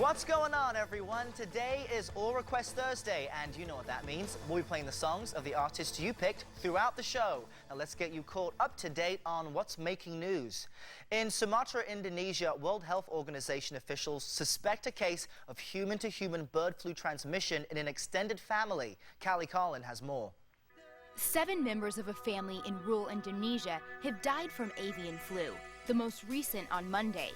What's going on, everyone? Today is All Request Thursday, and you know what that means. We'll be playing the songs of the artists you picked throughout the show. Now let's get you caught up to date on what's making news. In Sumatra, Indonesia, World Health Organization officials suspect a case of human-to-human bird flu transmission in an extended family. Callie Carlin has more. 7 members of a family in rural Indonesia have died from avian flu, the most recent on Monday.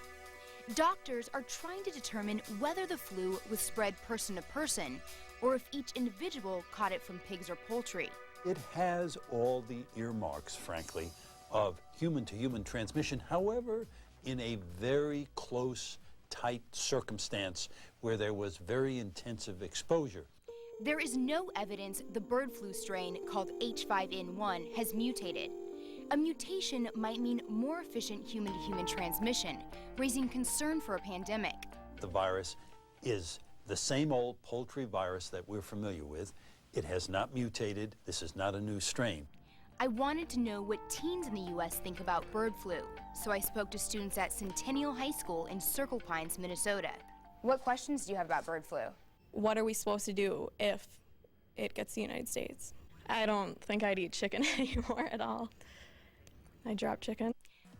Doctors are trying to determine whether the flu was spread person to person or if each individual caught it from pigs or poultry. It has all the earmarks, frankly, of human-to-human transmission, however, in a very close, tight circumstance where there was very intensive exposure. There is no evidence the bird flu strain called H5N1 has mutated. A mutation might mean more efficient human-to-human transmission, raising concern for a pandemic. The virus is the same old poultry virus that we're familiar with. It has not mutated. This is not a new strain. I wanted to know what teens in the U.S. think about bird flu, so I spoke to students at Centennial High School in Circle Pines, Minnesota. What questions do you have about bird flu? What are we supposed to do if it gets the United States? I don't think I'd eat chicken anymore at all. I drop chicken.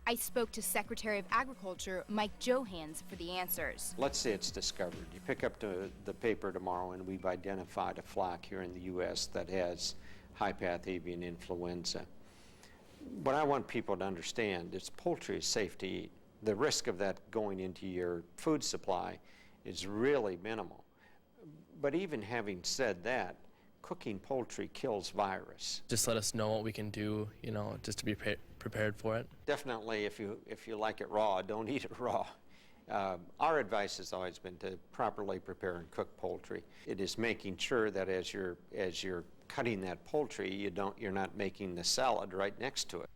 I spoke to Secretary of Agriculture Mike Johans for the answers. Let's say it's discovered. You pick up the paper tomorrow and we've identified a flock here in the U.S. that has high-path avian influenza. What I want people to understand is poultry is safe to eat. The risk of that going into your food supply is really minimal. But even having said that, cooking poultry kills virus. Just let us know what we can do, just to be prepared for it. Definitely, if you like it raw, don't eat it raw. Our advice has always been to properly prepare and cook poultry. It is making sure that as you're cutting that poultry, you're not making the salad right next to it.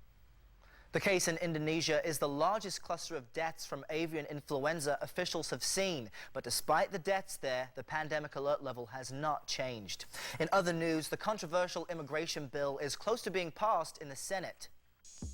The case in Indonesia is the largest cluster of deaths from avian influenza officials have seen. But despite the deaths there, the pandemic alert level has not changed. In other news, the controversial immigration bill is close to being passed in the Senate.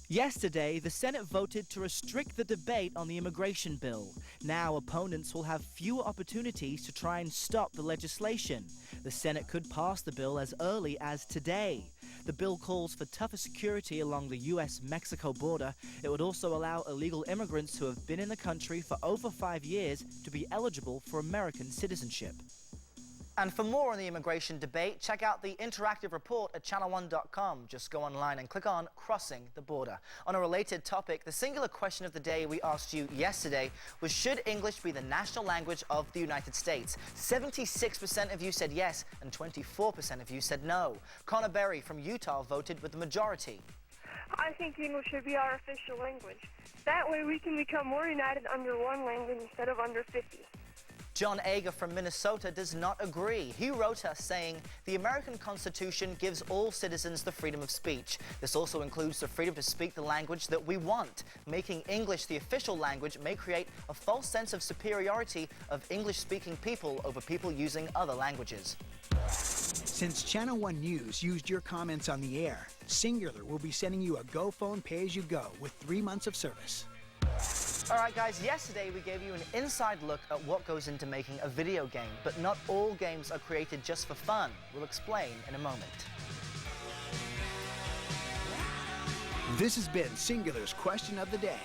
Yesterday, the Senate voted to restrict the debate on the immigration bill. Now, opponents will have fewer opportunities to try and stop the legislation. The Senate could pass the bill as early as today. The bill calls for tougher security along the U.S.-Mexico border. It would also allow illegal immigrants who have been in the country for over 5 years to be eligible for American citizenship. And for more on the immigration debate, check out the interactive report at channel1.com. Just go online and click on Crossing the Border. On a related topic, the singular question of the day we asked you yesterday was, should English be the national language of the United States? 76% of you said yes, and 24% of you said no. Connor Berry from Utah voted with the majority. I think English should be our official language. That way we can become more united under one language instead of under 50. John Ager from Minnesota does not agree. He wrote us saying, the American Constitution gives all citizens the freedom of speech. This also includes the freedom to speak the language that we want. Making English the official language may create a false sense of superiority of English-speaking people over people using other languages. Since Channel 1 News used your comments on the air, Singular will be sending you a GoPhone pay-as-you-go with 3 months of service. All right, guys, yesterday we gave you an inside look at what goes into making a video game, but not all games are created just for fun. We'll explain in a moment. This has been Singular's Question of the Day.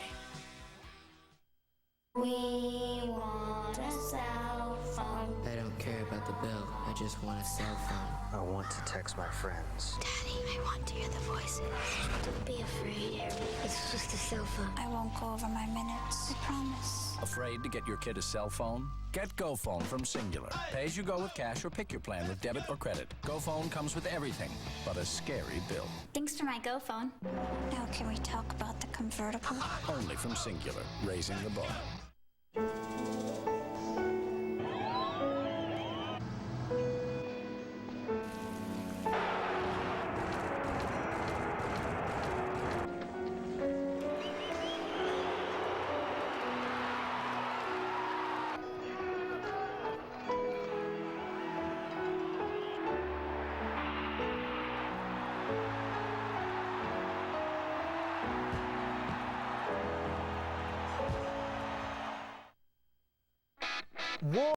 We want a cell phone. I don't care about the bill. I just want a cell phone. I want to text my friends. Daddy, I want to hear the voices. Don't be afraid, Errol. It's just a cell phone. I won't go over my minutes. I promise. Afraid to get your kid a cell phone? Get GoPhone from Singular. Pay as you go with cash or pick your plan with debit or credit. GoPhone comes with everything but a scary bill. Thanks for my GoPhone. Now can we talk about the convertible? Only from Singular, raising the bar. War